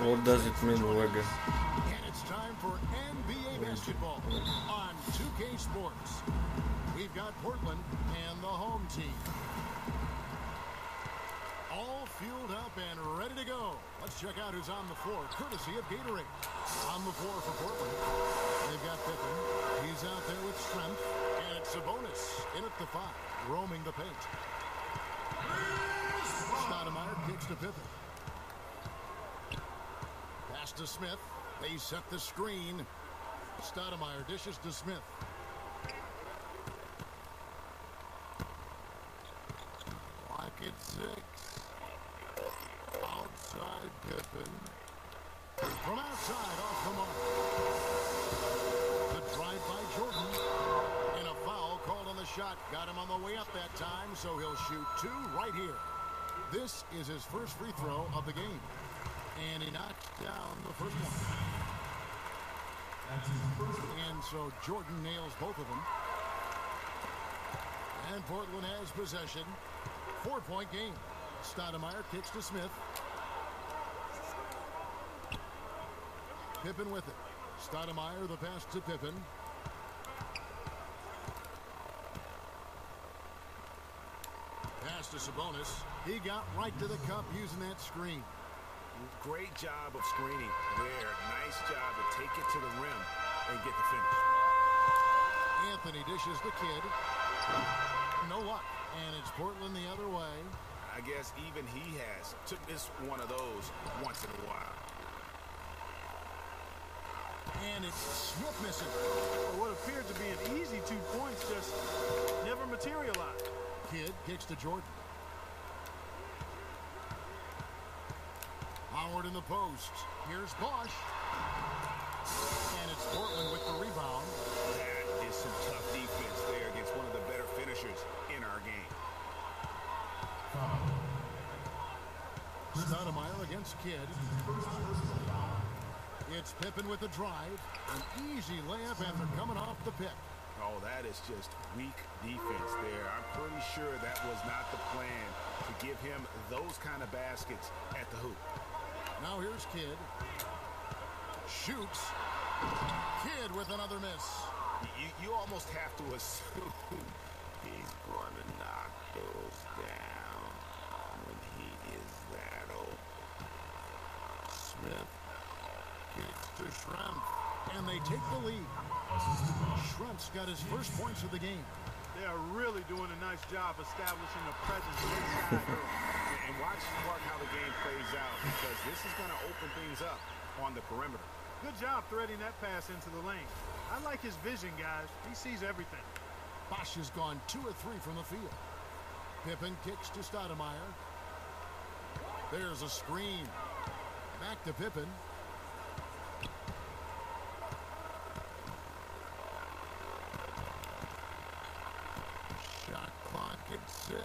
What does it mean, Wega? And it's time for NBA basketball on 2K Sports. We've got Portland and the home team. All fueled up and ready to go. Let's check out who's on the floor, courtesy of Gatorade. On the floor for Portland, they've got Pippen. He's out there with strength, and it's Sabonis in at the 5, roaming the paint. Stoudemire kicks to Pippen. Pass to Smith. They set the screen. Stoudemire dishes to Smith. Lock it 6. Outside Pippen. From outside off the mark. The drive by Jordan. And a foul called on the shot. Got him on the way up that time, so he'll shoot 2 right here. This is his first free throw of the game. And he knocks down the first one. And so Jordan nails both of them. And Portland has possession. 4-point game. Stoudemire kicks to Smith. Pippen with it. Stoudemire the pass to Pippen. Pass to Sabonis. He got right to the cup using that screen. Great job of screening there. Nice job to take it to the rim and get the finish. Anthony dishes the kid. No luck. And it's Portland the other way. I guess even he has to miss one of those once in a while. And it's Smith missing. What appeared to be an easy 2 points just never materialized. Kid kicks to Jordan. Howard in the post. Here's Bosch. And it's Portland with the rebound. That is some tough defense there against one of the better finishers in our game. Stoudemire against Kidd. It's Pippen with the drive. An easy layup, and they're coming off the pick. Oh, that is just weak defense there. I'm pretty sure that was not the plan to give him those kind of baskets at the hoop. Now here's Kidd. Shoots. Kidd with another miss. You almost have to assume he's going to knock those down when he is that old. Smith kicks to Schrempf, and they take the lead. Schrempf's got his first points of the game. They are really doing a nice job establishing a presence inside early. And watch how the game plays out, because this is going to open things up on the perimeter. Good job threading that pass into the lane. I like his vision, guys. He sees everything. Bosch has gone 2 of 3 from the field. Pippen kicks to Stoudemire. There's a screen. Back to Pippen. Shot clock at 6.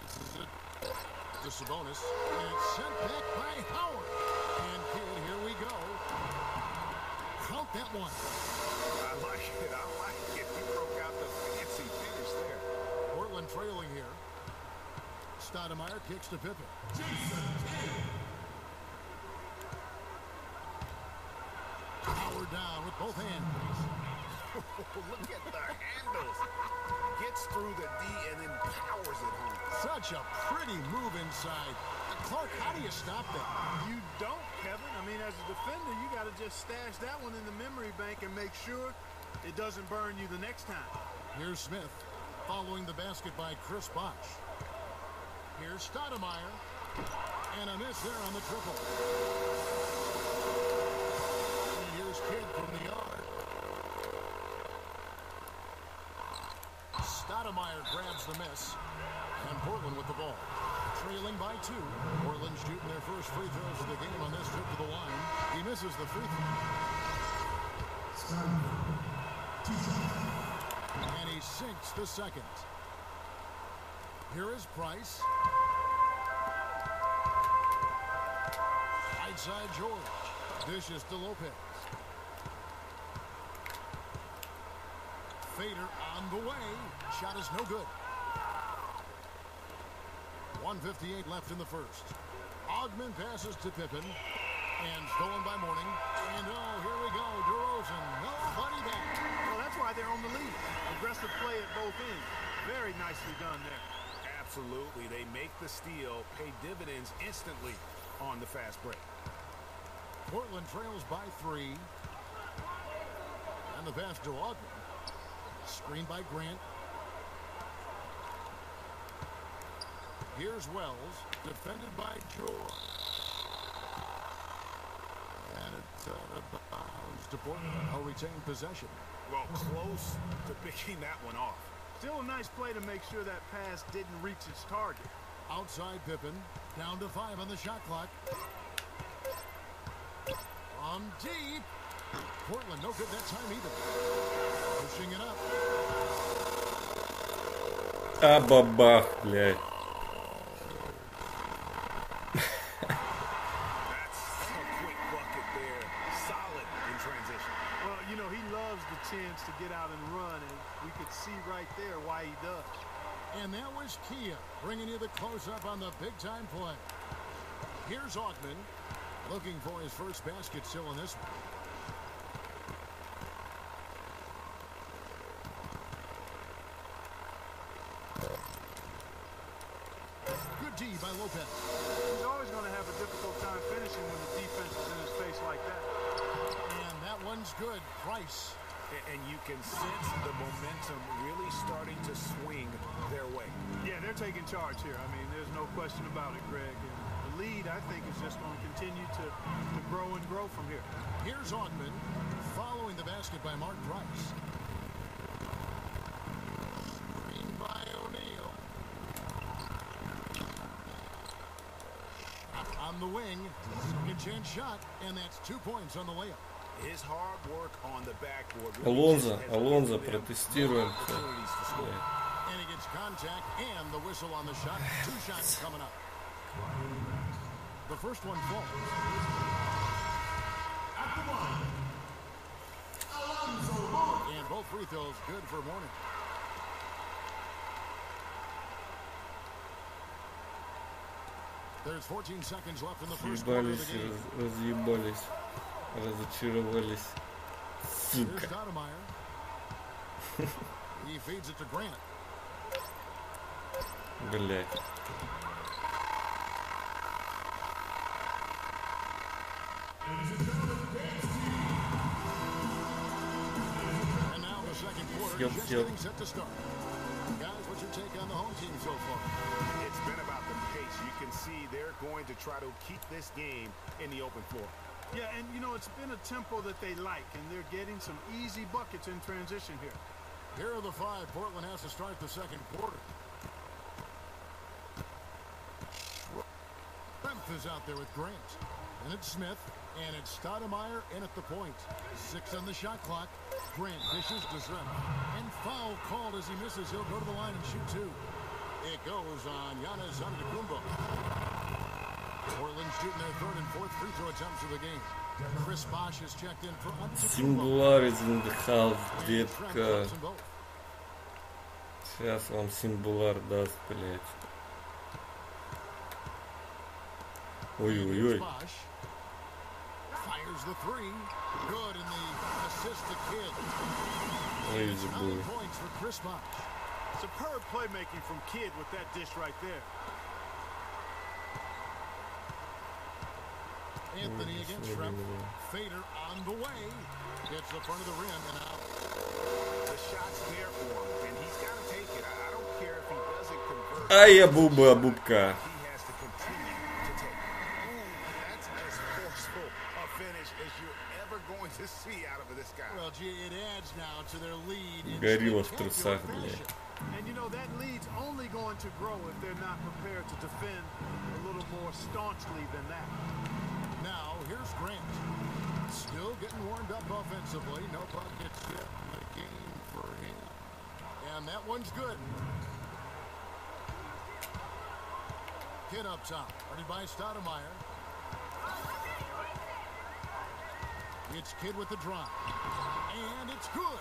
This is it. To Sabonis. And it's sent back by Howard. And kid, here we go. Count that one. I like it. I like it. He broke out the fancy finish there. Portland trailing here. Stoudemire kicks to Pippen. Howard down with both hands. Look at the handles. Gets through the D and then powers it home. Such a pretty move inside. Clark, how do you stop that? You don't, Kevin. I mean, as a defender, you got to just stash that one in the memory bank and make sure it doesn't burn you the next time. Here's Smith following the basket by Chris Bosh. Here's Stoudemire. And a miss there on the triple. And here's Kidd from the yard. Stoudemire grabs the miss. And Portland with the ball. Trailing by 2. Portland shooting their first free throws of the game on this trip to the line. He misses the free throw. And he sinks the second. Here is Price. Right side George. Dishes to Lopez. Fader on the way. Shot is no good. 1:58 left in the first. Ogman passes to Pippen. And stolen by Mourning. And oh, here we go. DeRozan. Nobody back. Well, that's why they're on the lead. Aggressive play at both ends. Very nicely done there. Absolutely. They make the steal, pay dividends instantly on the fast break. Portland trails by 3. And the pass to Ogman. Screen by Grant. Here's Wells, defended by George. And it's out of bounds to Portland. I'll retain possession. Well, close to picking that one off. Still a nice play to make sure that pass didn't reach its target. Outside Pippen, down to 5 on the shot clock. From deep. Portland, no good that time either. Pushing it up. А бабах, блядь. That's a quick bucket there. Solid in transition. Well, you know, he loves the chance to get out and run, and we could see right there why he does. And that was Kia bringing you the close-up on the big-time play. Here's Ogman looking for his first basket still in this one. Good D by Lopez. He's always going to have a difficult time finishing when the defense is in his face like that. And that one's good. Price. And you can sense the momentum really starting to swing their way. Yeah, they're taking charge here. I mean, there's no question about it, Greg. And the lead, I think, is just going to continue to grow and grow from here. Here's Ogman following the basket by Mark Price. Screen by O'Neal. On the wing. Second chance shot. And that's 2 points on the layup. His hard work on the backboard. Алонзо, протестируем. And he gets contact and the whistle on the shot. 2 shots coming up. The first one falls. At the line, Alonzo. And both free throws good for Mourning. There's 14 seconds left in the first quarter of the game. Разъебались, разочаровались. Here's Сука. Stoudemire. He feeds it to Grant. Блядь. And now the second quarter Yep, just yep. getting set to start. Guys, what's your take on the home team so far? It's been about the pace. You can see they're going to try to keep this game in the open floor. Yeah, and you know, it's been a tempo that they like, and they're getting some easy buckets in transition here. Here are the 5 Portland has to start the second quarter. Strength is out there with Grant. And it's Smith. And it's Stoudemire in at the point. 6 on the shot clock. Grant dishes to Strength. And foul called as he misses. He'll go to the line and shoot 2. It goes on Giannis Antetokounmpo. Portland shooting their 3rd and 4th free throw attempts of the game. Chris Bosh is checked in for Antetokounmpo. Singular is in the house, детка. Сейчас вам сингулар даст, блядь. Ой-ой-ой. Fires the 3. Good, and the assist the kid. Ой, забыл. Points for Chris Bosh. Superb playmaking from Kidd with that dish right there. Anthony against Shrem. Fader on the way. Gets the front of the rim and out. The shot's there for him, and he's got to take it. I don't care if he doesn't convert. Ай, буба, бубка. He has to continue to take it. Ooh, that's as forceful a finish as you're ever going to see out of this guy. Well, gee, it adds now to their lead. Горилла в трусах, блядь. And you know, that lead's only going to grow if they're not prepared to defend a little more staunchly than that. Now, here's Grant. Still getting warmed up offensively. No buckets yet in the game for him. And that one's good. Kidd up top. Guarded by Stoudemire. It's Kidd with the drop. And it's good.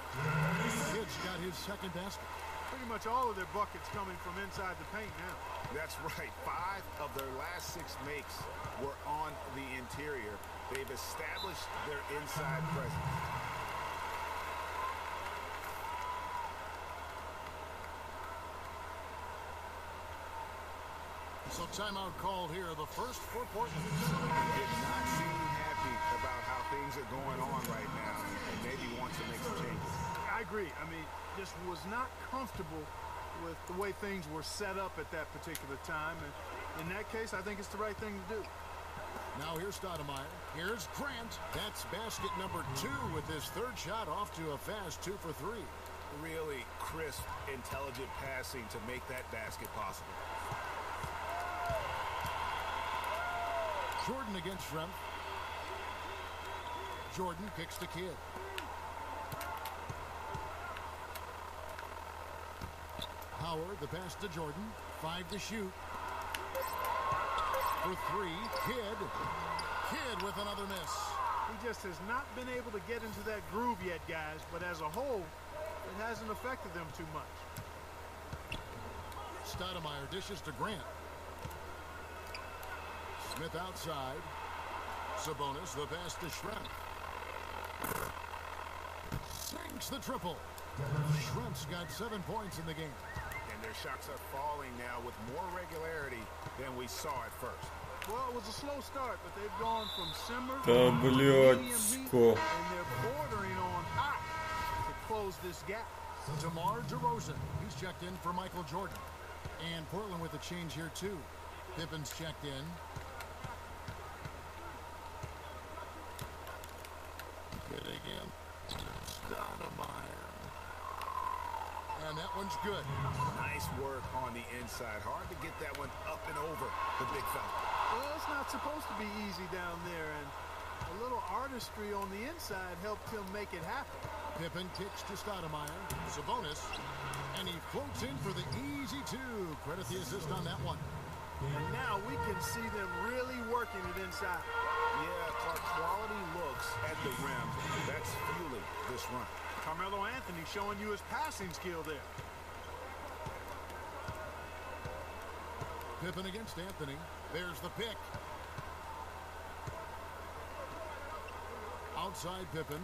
Kidd's got his second basket. Pretty much all of their buckets coming from inside the paint now. That's right. 5 of their last 6 makes were on the interior. They've established their inside presence. So timeout called here. The first for Portland. Did not seem happy about how things are going on right now, and maybe wants to make some changes. I agree. I mean, just was not comfortable with the way things were set up at that particular time. And in that case, I think it's the right thing to do. Now here's Stoudemire. Here's Grant. That's basket number 2 with his 3rd shot off to a fast 2 for 3. Really crisp, intelligent passing to make that basket possible. Jordan against Shrem. Jordan kicks to Kidd. Howard, the pass to Jordan. 5 to shoot. For 3, Kidd. Kidd with another miss. He just has not been able to get into that groove yet, guys. But as a whole, it hasn't affected them too much. Stoudemire dishes to Grant. Smith outside. Sabonis, the pass to Shrem. Sinks the triple. Shrem's got 7 points in the game. And their shots are falling now with more regularity than we saw at first. Well, it was a slow start, but they've gone from simmer Да, to medium heat, блядько. and they're bordering on hot to close this gap. DeMar DeRozan, he's checked in for Michael Jordan. And Portland with a change here, too. Pippen's checked in. Good again. Stoudemire. And that one's good. Nice work on the inside. Hard to get that one up and over the big fella. Well, it's not supposed to be easy down there, and a little artistry on the inside helped him make it happen. Pippen kicks to Stoudemire. Sabonis. And he floats in for the easy 2. Credit the assist on that one. And now we can see them really working it inside. Yeah, Clark, quality looks at the rim. That's fueling this run. Carmelo Anthony showing you his passing skill there. Pippen against Anthony. There's the pick. Outside Pippen.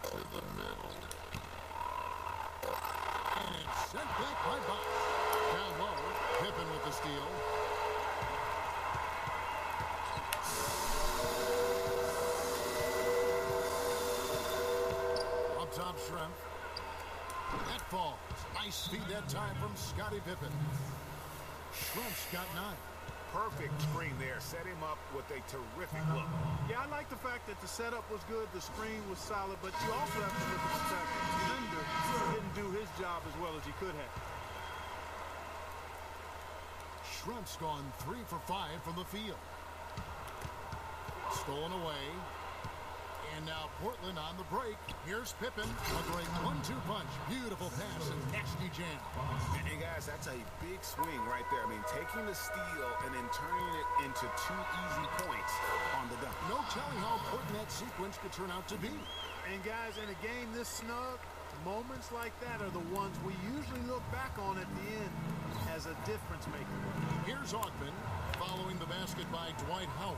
To the middle. And it's sent back by Bosh. Down low. Pippen with the steal. Up top, Shrem. That falls. Nice feed that time from Scottie Pippen. Trump's got 9. Perfect screen there. Set him up with a terrific look. Yeah, I like the fact that the setup was good, the screen was solid, but you also have to look at the fact that Linder didn't do his job as well as he could have. Shrump's gone 3 for 5 from the field. Stolen away. And now Portland on the break. Here's Pippen. A great 1-2 punch. Beautiful pass and nasty jam. And guys, that's a big swing right there. I mean, taking the steal and then turning it into 2 easy points on the dunk. No telling how important that sequence could turn out to be. And guys, in a game this snug, moments like that are the ones we usually look back on at the end as a difference maker. Here's Augman following the basket by Dwight Howard.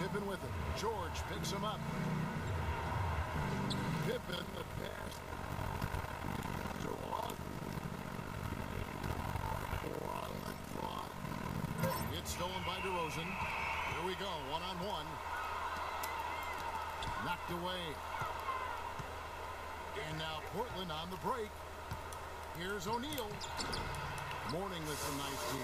Pippen with it. George picks him up. Pippen the pass. It's stolen by DeRozan. Here we go, 1-on-1. Knocked away. And now Portland on the break. Here's O'Neal. Morning with some nice D.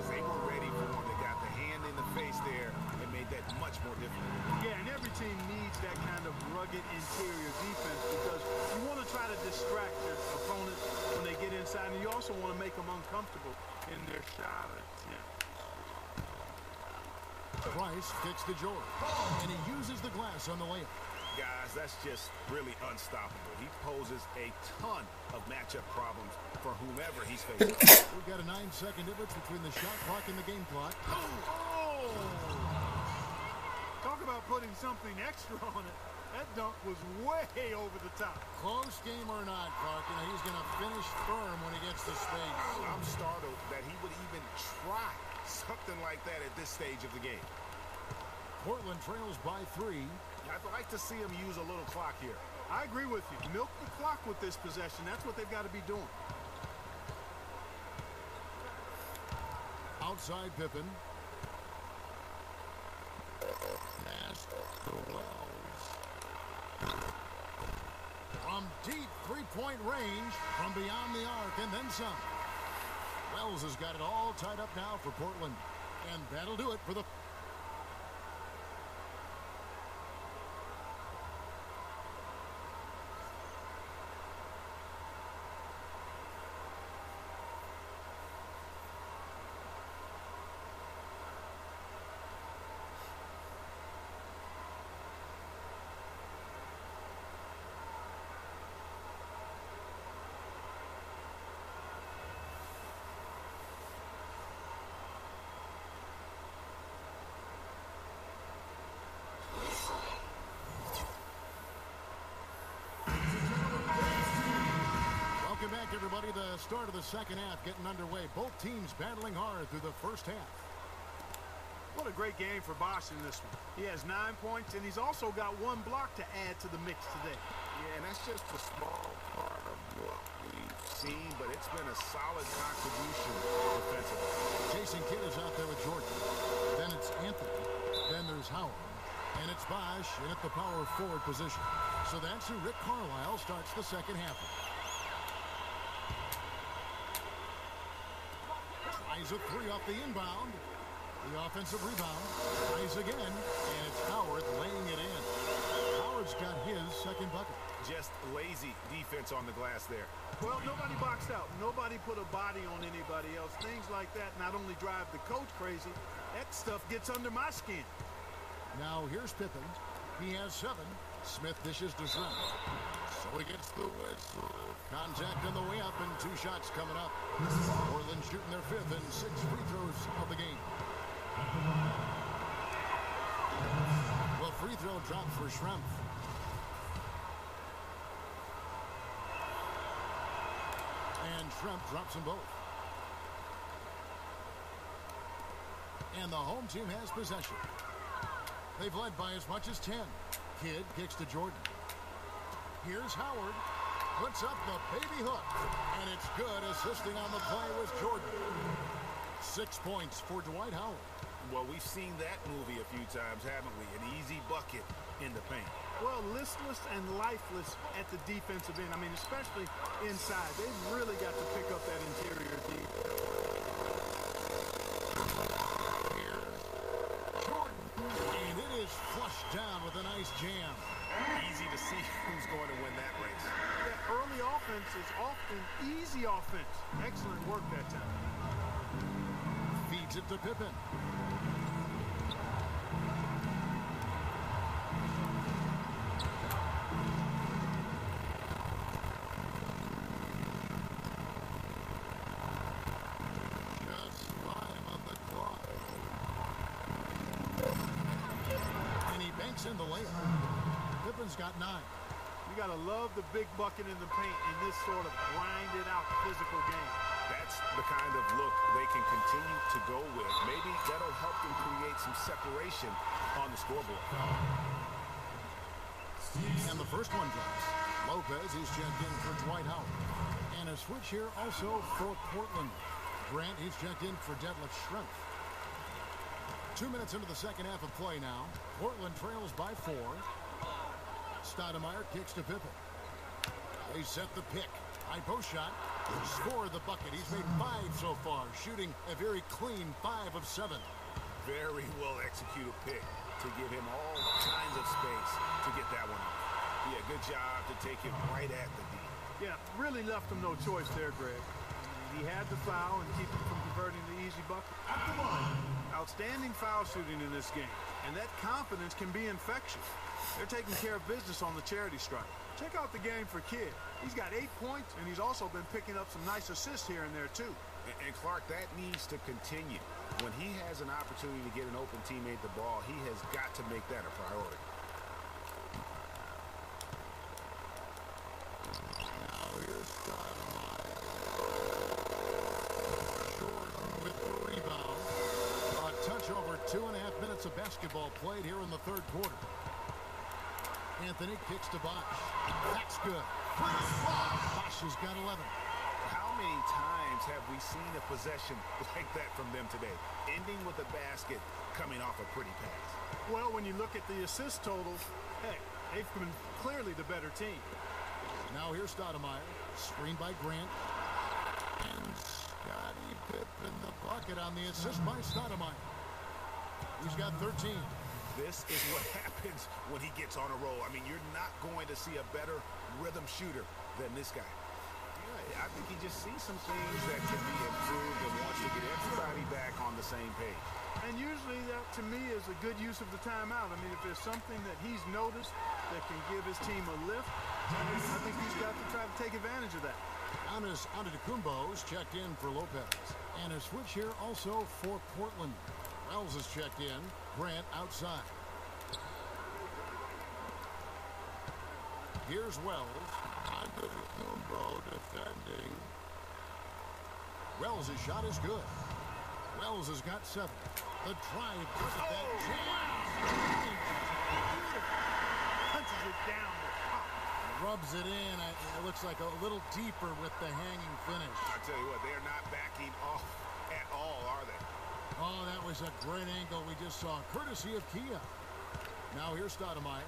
They were ready for him. They got the hand in the face there and made that much more difficult. Yeah, and every team needs that kind of rugged interior defense because you want to try to distract your opponents when they get inside, and you also want to make them uncomfortable in their shot attempt. Price kicks to George, and he uses the glass on the layup. Guys, that's just really unstoppable. He poses a ton of matchup problems for whomever he's facing. We've got a 9-second difference between the shot clock and the game clock. Oh! Talk about putting something extra on it. That dunk was way over the top. Close game or not, Clark, he's going to finish firm when he gets to space. I'm startled that he would even try something like that at this stage of the game. Portland trails by 3. I'd like to see him use a little clock here. I agree with you. Milk the clock with this possession. That's what they've got to be doing. Outside Pippen. Pass to Wells. From deep three-point range, from beyond the arc, and then some. Wells has got it all tied up now for Portland. And that'll do it for the... Welcome back, everybody. The start of the second half getting underway. Both teams battling hard through the first half. What a great game for Bosch in this one. He has 9 points, and he's also got 1 block to add to the mix today. Yeah, and that's just a small part of what we've seen, but it's been a solid contribution defensively. Jason Kidd is out there with Jordan. Then it's Anthony. Then there's Howard. And it's Bosch in at the power forward position. So that's who Rick Carlisle starts the second half with. Tries a 3 off the inbound. The offensive rebound. Tries again. And it's Howard laying it in. Howard's got his second bucket. Just lazy defense on the glass there. Well, nobody boxed out. Nobody put a body on anybody else. Things like that not only drive the coach crazy, that stuff gets under my skin. Now here's Pippen. He has 7. Smith dishes to Trent. So he gets the whistle. Contact on the way up and 2 shots coming up. Portland shooting their 5th and 6 free throws of the game. Well, free throw dropped for Schrempf. And Schrempf drops them both. And the home team has possession. They've led by as much as 10. Kidd kicks to Jordan. Here's Howard. Puts up the baby hook. And it's good, assisting on the play with Jordan. 6 points for Dwight Howard. Well, we've seen that movie a few times, haven't we? An easy bucket in the paint. Well, listless and lifeless at the defensive end. I mean, especially inside. They've really got to pick up that interior defense. And it is flushed down with a nice jam. Easy to see who's going to win that race. Yeah, early offense is often easy offense. Excellent work that time. Feeds it to Pippen. Just 5 on the clock. And he banks in the layup. Pippen's got 9. You got to love the big bucket in the paint in this sort of grinded-out physical game. That's the kind of look they can continue to go with. Maybe that'll help them create some separation on the scoreboard. And the first one drops. Lopez is checked in for Dwight Howard. And a switch here also for Portland. Grant is checked in for Detlef Schrempf. 2 minutes into the second half of play now. Portland trails by 4. Stoudemire kicks to Pippen. They set the pick. High post shot. Score the bucket. He's made 5 so far, shooting a very clean 5 of 7. Very well executed pick to give him all kinds of space to get that one off. Yeah, good job to take him right at the D. Yeah, really left him no choice there, Greg. I mean, he had to foul and keep him from converting the easy bucket. Outstanding foul shooting in this game, and that confidence can be infectious. They're taking care of business on the charity stripe. Check out the game for Kidd. He's got 8 points, and he's also been picking up some nice assists here and there, too. And Clark, that needs to continue. When he has an opportunity to get an open teammate the ball, he has got to make that a priority. Now here's Stoudemire. Jordan with the rebound. A touch over 2.5 minutes of basketball played here in the third quarter. Anthony kicks to Bosch. That's good. Bosch has got 11. How many times have we seen a possession like that from them today, ending with a basket coming off a pretty pass? Well, when you look at the assist totals, hey, they've been clearly the better team. Now here's Stoudemire. Screened by Grant. And Scottie Pippen the bucket on the assist by Stoudemire. He's got 13. This is what happens when he gets on a roll. I mean, you're not going to see a better rhythm shooter than this guy. Yeah, I think he just sees some things that can be improved and wants to get everybody back on the same page. And usually that, to me, is a good use of the timeout. I mean, if there's something that he's noticed that can give his team a lift, I think he's got to try to take advantage of that. Giannis Antetokounmpo's checked in for Lopez. And a switch here also for Portland. Wells is checked in. Grant outside. Here's Wells. Antetokounmpo defending. Wells' shot is good. Wells has got 7. The drive. Look at that jam. Punches it down the top. Rubs it in. It looks like a little deeper with the hanging finish. I tell you what, they're not backing off at all, are they? Oh, that was a great angle we just saw, courtesy of Kia. Now here's Stoudemire.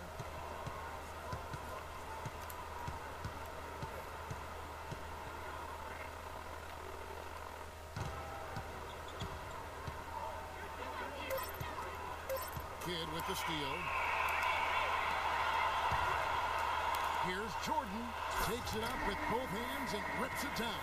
Kidd with the steal. Here's Jordan. Takes it up with both hands and rips it down.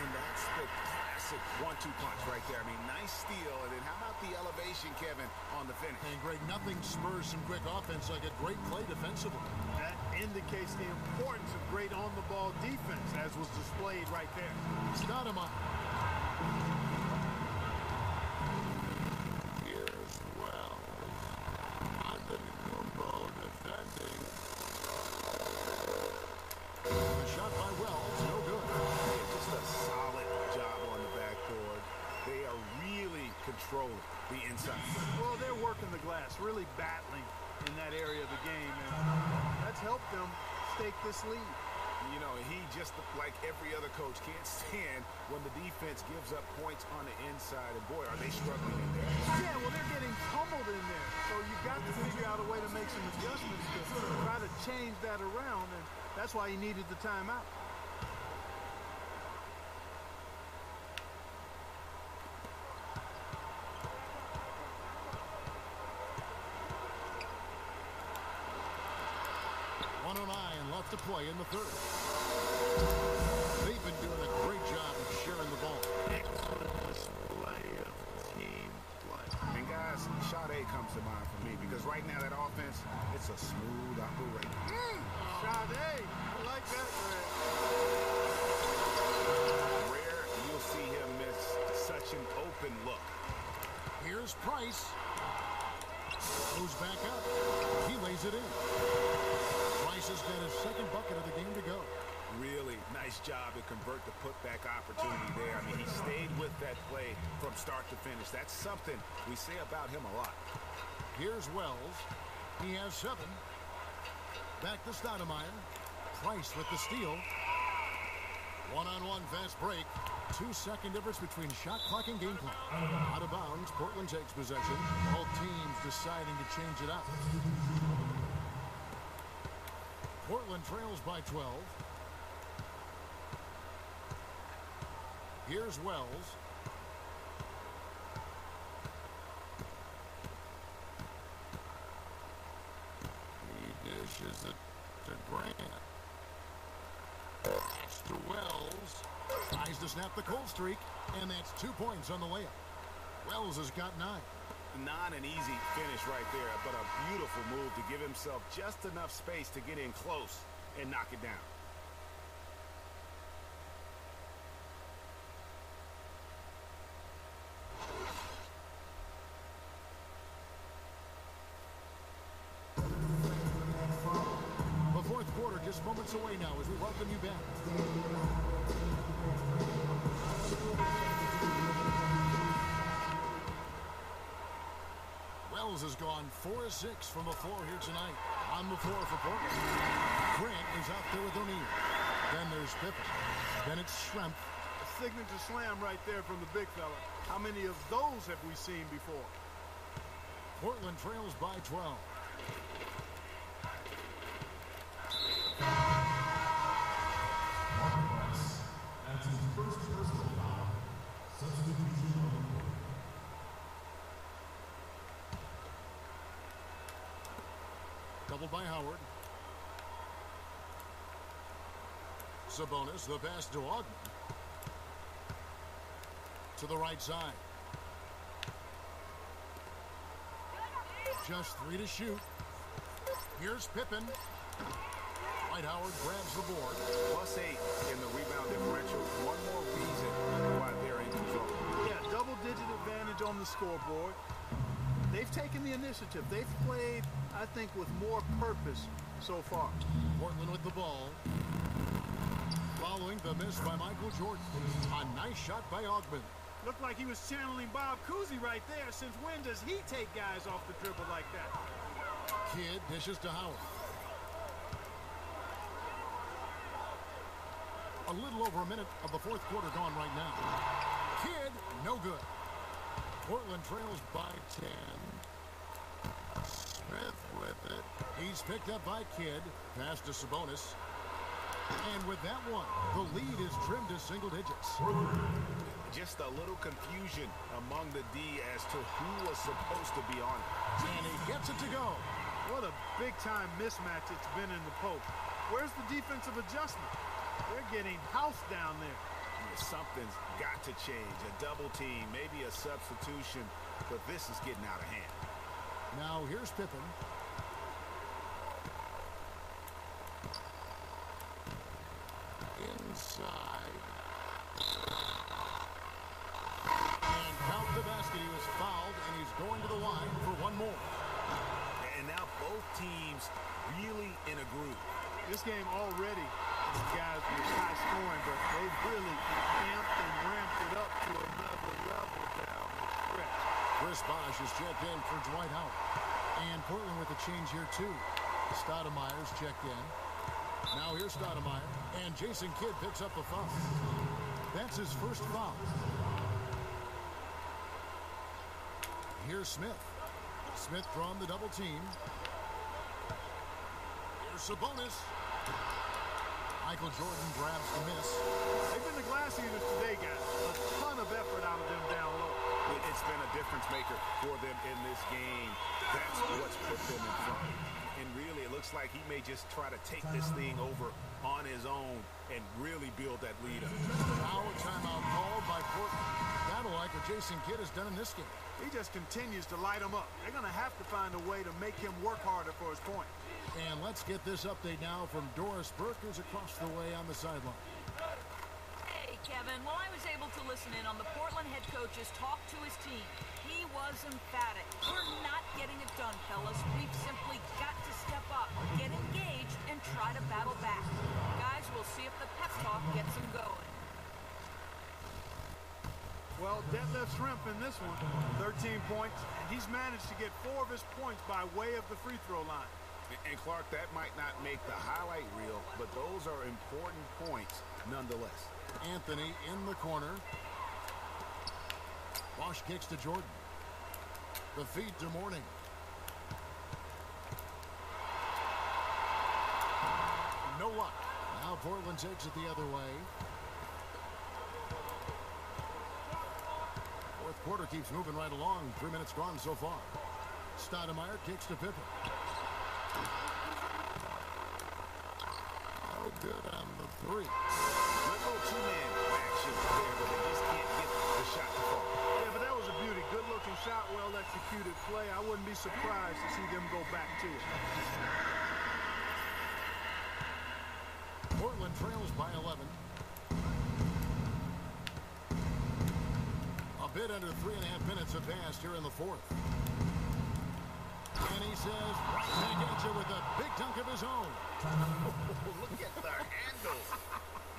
And that's the classic 1-2 punch right there. I mean, nice steal. And then how about the elevation, Kevin, on the finish? And Greg, nothing spurs some quick offense like a great play defensively. That indicates the importance of great on-the-ball defense, as was displayed right there. Stoudemire. Here's Wells. Antetokounmpo defending. The shot by Wells, no good. Yeah, just a solid job on the backboard. They are really controlling the inside. Well, they're working the glass, really battling in that area of the game, and that's helped them stake this lead. You know, he just like every other coach can't stand when the defense gives up points on the inside. And boy, are they struggling in there. Yeah, well, they're getting pummeled in there. So you've got to figure out a way to make some adjustments to try to change that around. And that's why he needed the timeout. Left to play in the third. They've been doing a great job of sharing the ball. Excellent display of team play. And guys, shot A comes to mind for me because right now that offense, it's a smooth operation. Shot A. I like that, man. Rare you'll see him miss such an open look. Here's Price. Goes back up. He lays it in. Price has got his second bucket of the game to go. Really nice job to convert the putback opportunity there. I mean, he stayed with that play from start to finish. That's something we say about him a lot. Here's Wells. He has 7. Back to Stoudemire. Price with the steal. One-on-one fast break. 2-second difference between shot clock and game clock. Out of bounds, Portland takes possession. Both teams deciding to change it up. Portland trails by 12. Here's Wells. He dishes it to Grant. Pass to Wells. Tries to snap the cold streak, and that's 2 points on the layup. Wells has got 9. Not an easy finish right there, but a beautiful move to give himself just enough space to get in close and knock it down. The fourth quarter just moments away now as we welcome you back. Wells has gone 4 of 6 from the floor here tonight. On the floor for Portland. Grant is out there with O'Neal. Then there's Pippen. Then it's Schrempf. A signature slam right there from the big fella. How many of those have we seen before? Portland trails by 12. That's his first personal foul. Substitution on the court. Doubled by Howard. Sabonis, the pass to Ogden. To the right side. Just 3 to shoot. Here's Pippen. Dwight Howard grabs the board. +8 in the rebound differential. One more reason why they're in control. Yeah, double-digit advantage on the scoreboard. They've taken the initiative. They've played, I think, with more purpose so far. Portland with the ball. Following the miss by Michael Jordan. A nice shot by Ogden. Looked like he was channeling Bob Cousy right there. Since when does he take guys off the dribble like that? Kidd dishes to Howard. A little over a minute of the fourth quarter gone right now. Kidd, no good. Portland trails by 10. Smith with it. He's picked up by Kidd. Pass to Sabonis. And with that one, the lead is trimmed to single digits. Just a little confusion among the D as to who was supposed to be on it. And he gets it to go. What a big-time mismatch it's been in the post. Where's the defensive adjustment? They're getting housed down there. Something's got to change. A double team, maybe a substitution, but this is getting out of hand. Now here's Pippen. Inside. And count the basket. He was fouled, and he's going to the line for one more. And now both teams really in a groove. This game already, these guys were high scoring, but they've really amped and ramped it up to another level down the stretch. Chris Bosh is checked in for Dwight Howard. And Portland with a change here, too. Stoudemire's checked in. Now here's Stoudemire, and Jason Kidd picks up the foul. That's his first foul. Here's Smith. Smith drawing the double team. Here's Sabonis. Michael Jordan grabs the miss. They've been the glass eaters today, guys. A ton of effort out of them down low. It's been a difference maker for them in this game. That's what's put them in front. And really, it looks like he may just try to take this thing over on his own and really build that lead up. Now a timeout called by Portland. Battle like what Jason Kidd has done in this game. He just continues to light them up. They're going to have to find a way to make him work harder for his point. And let's get this update now from Doris Burke, who's across the way on the sideline. Hey, Kevin. Well, I was able to listen in on the Portland head coach's talk to his team. He was emphatic. We're not getting it done, fellas. We've simply got to step up, get engaged, and try to battle back. Guys, we'll see if the pep talk gets them going. Well, deadlift shrimp in this one. 13 points, and he's managed to get 4 of his points by way of the free throw line. And Clark, that might not make the highlight reel, but those are important points nonetheless. Anthony in the corner. Bosch kicks to Jordan. The feed to Mourning. No luck. Now Portland takes it the other way. Fourth quarter keeps moving right along. 3 minutes gone so far. Stoudemire kicks to Pippen. Oh, good on the three. Good little two-man action there, but they just can't get the shot to fall. Yeah, but that was a beauty. Good-looking shot, well-executed play. I wouldn't be surprised to see them go back to it. Portland trails by 11. A bit under 3.5 minutes have passed here in the fourth. And he says, right back at you with a big dunk of his own. Look at the handle.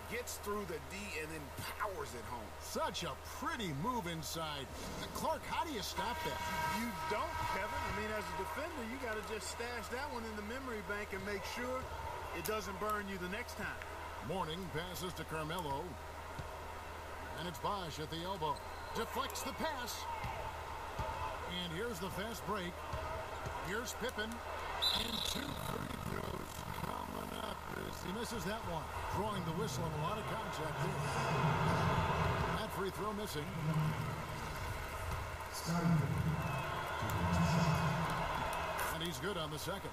Gets through the D and then powers it home. Such a pretty move inside. Clark, how do you stop that? You don't, Kevin. I mean, as a defender, you got to just stash that one in the memory bank and make sure it doesn't burn you the next time. Mourning passes to Carmelo. And it's Bosch at the elbow. Deflects the pass. And here's the fast break. Here's Pippen. And 2 free throws coming up. He misses that one. Drawing the whistle and a lot of contact there. That free throw missing. And he's good on the second.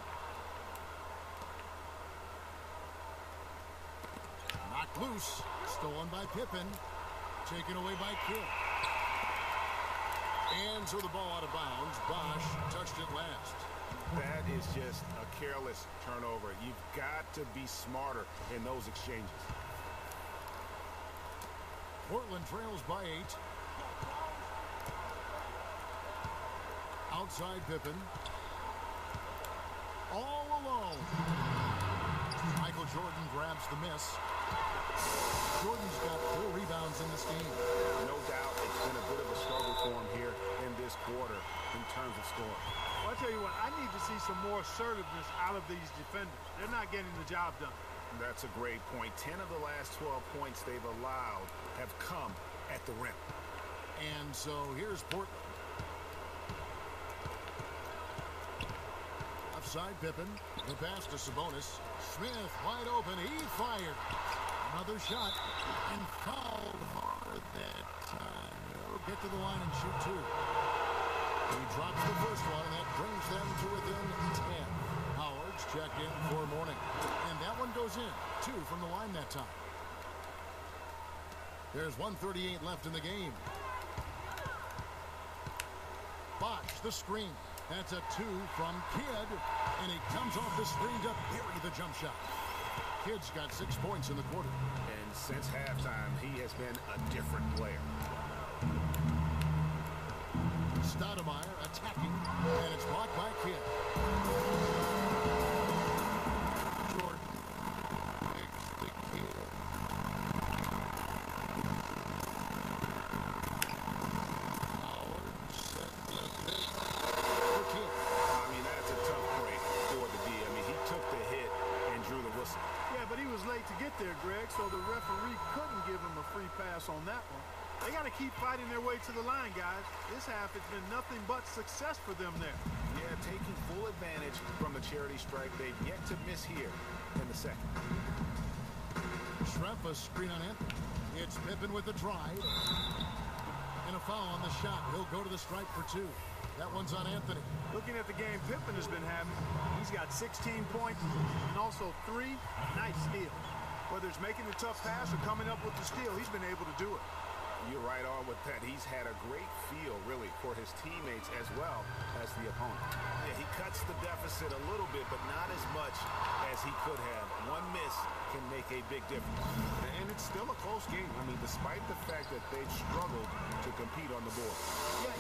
Knocked loose. Stolen by Pippen. Taken away by Kidd. And so the ball out of bounds. Bosch touched it last. That is just a careless turnover. You've got to be smarter in those exchanges. Portland trails by 8. Outside Pippen. All alone. Michael Jordan grabs the miss. Jordan's got 4 rebounds in this game. No doubt it's been a bit of a struggle for him here in this quarter in terms of scoring. Well, I tell you what, I need to see some more assertiveness out of these defenders. They're not getting the job done. That's a great point. 10 of the last 12 points they've allowed have come at the rim. And so here's Portland. Offside Pippen. The pass to Sabonis. Smith wide open. He fired. Another shot. And fouled hard that time. He'll get to the line and shoot 2. He drops the first one, and that brings them to within 10. Howard's checked in for Mourning. And that one goes in. 2 from the line that time. There's 1:38 left in the game. Bosch, the screen. That's a 2 from Kidd. And he comes off the screen to bury the jump shot. Kidd's got 6 points in the quarter. And since halftime, he has been a different player. Stoudemire attacking, and it's blocked by Kidd. Jordan makes the Kidd. Howard set the pick for Kidd. I mean, that's a tough break for the D. I mean, he took the hit and drew the whistle. Yeah, but pass on that one. They got to keep fighting their way to the line, guys. This half has been nothing but success for them there. Yeah, taking full advantage from the charity strike. They've yet to miss here in the second. Schrempf, a screen on Anthony. It's Pippen with the drive. And a foul on the shot. He'll go to the stripe for 2. That one's on Anthony. Looking at the game Pippen has been having, he's got 16 points and also 3 nice steals. Whether it's making the tough pass or coming up with the steal, he's been able to do it. You're right on with that. He's had a great feel, really, for his teammates as well as the opponent. Yeah, he cuts the deficit a little bit, but not as much as he could have. One miss can make a big difference. And it's still a close game. I mean, despite the fact that they've struggled to compete on the board.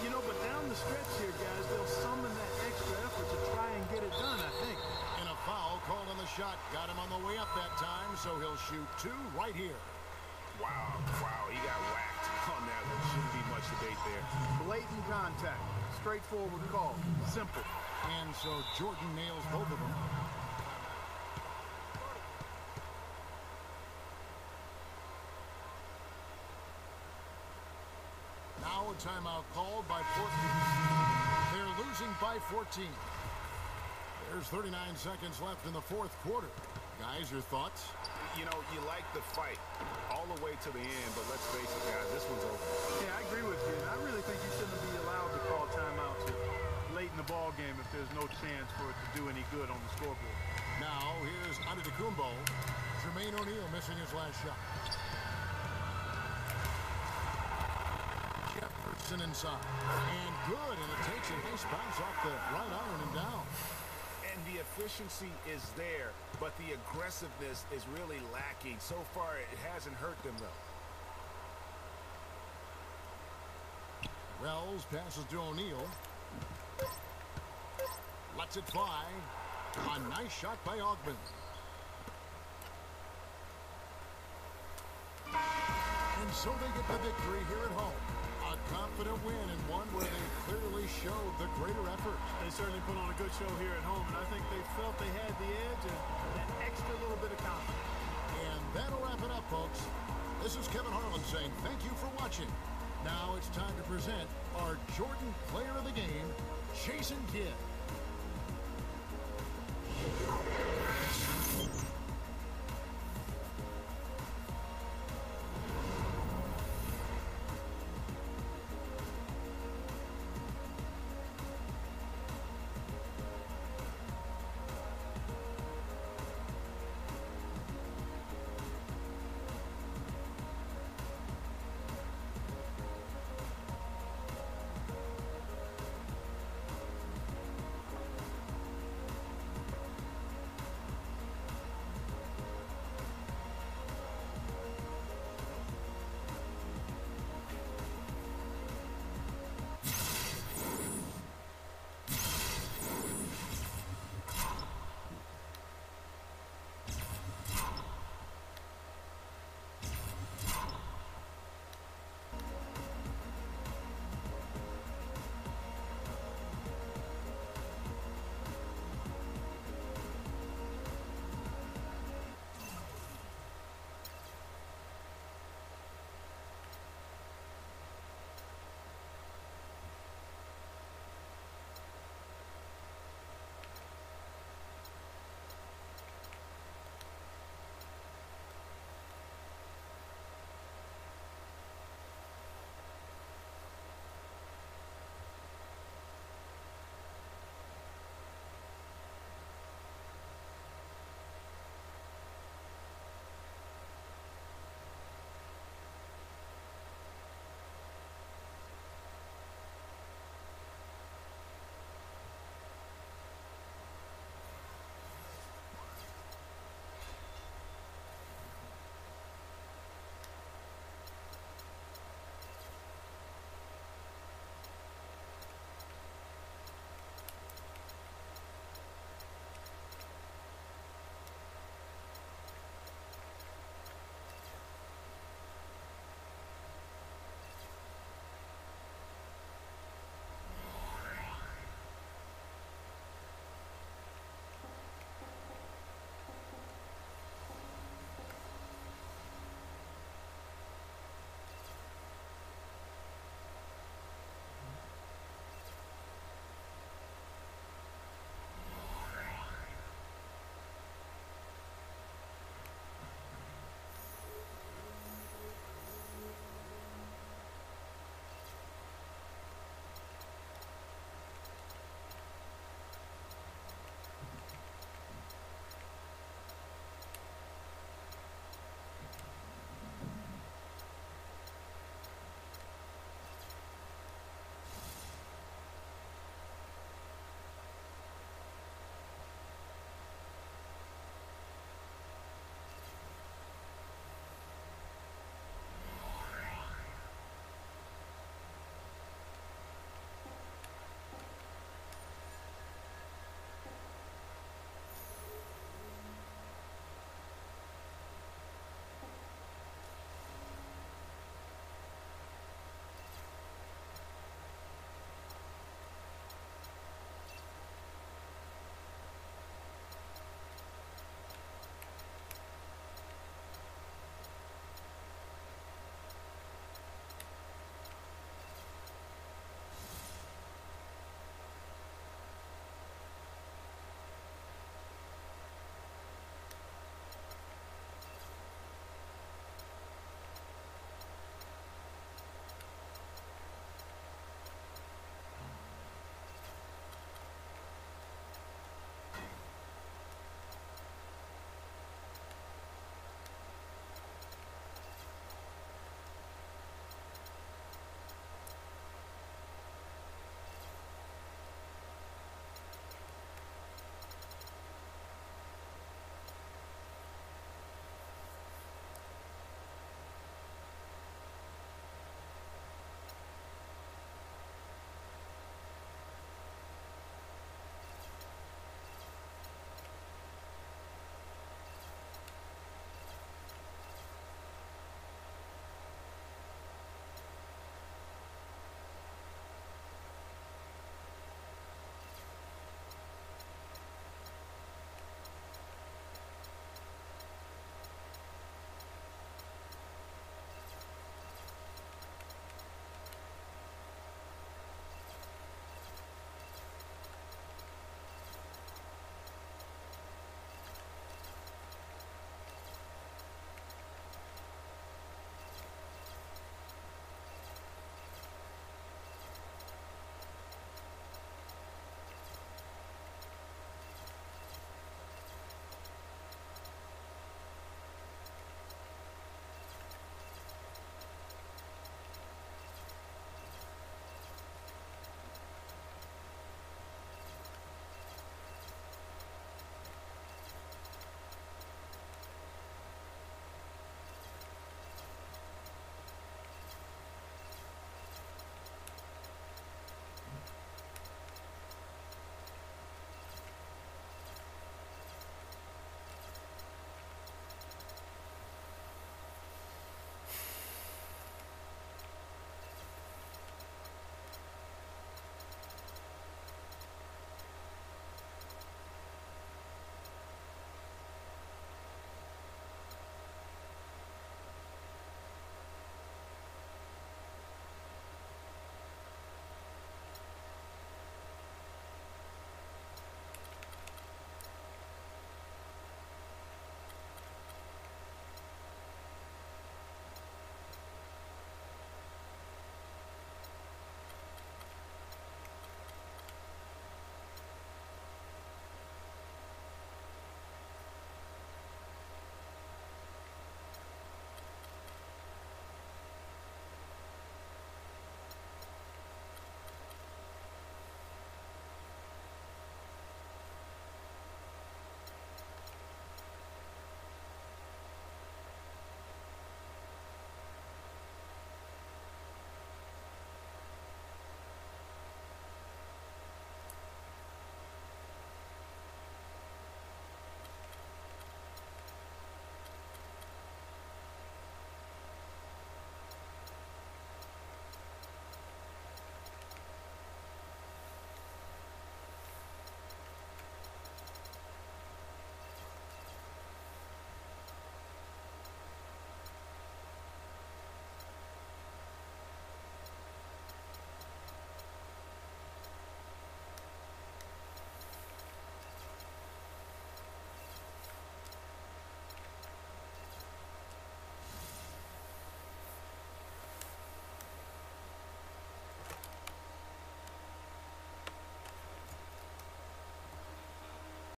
Yeah, but down the stretch here, guys, they'll summon that extra effort to try and get it done, I think. And a foul called on the shot. Got him on the way up that time, so he'll shoot 2 right here. Wow, he got whacked on that one. Shouldn't be much debate there. Blatant contact. Straightforward call. Simple. And so Jordan nails both of them. Now a timeout called by Portland. They're losing by 14. There's 39 seconds left in the fourth quarter. Guys, your thoughts? You like the fight all the way to the end, but let's face it, guys, this one's over. Yeah, I agree with you. And I really think you shouldn't be allowed to call timeouts late in the ball game if there's no chance for it to do any good on the scoreboard. Now, here's Antetokounmpo. Jermaine O'Neal missing his last shot. Jefferson inside. And good, and it takes a nice bounce off the right iron and down. And the efficiency is there, but the aggressiveness is really lacking. So far, it hasn't hurt them, though. Wells passes to O'Neal. Lets it fly. A nice shot by Ogman. And so they get the victory here at home. A confident win, and one where they clearly showed the greater effort. They certainly put on a good show here at home, and I think they felt they had the edge and that extra little bit of confidence. And that'll wrap it up, folks. This is Kevin Harlan saying thank you for watching. Now it's time to present our Jordan Player of the Game, Jason Kidd.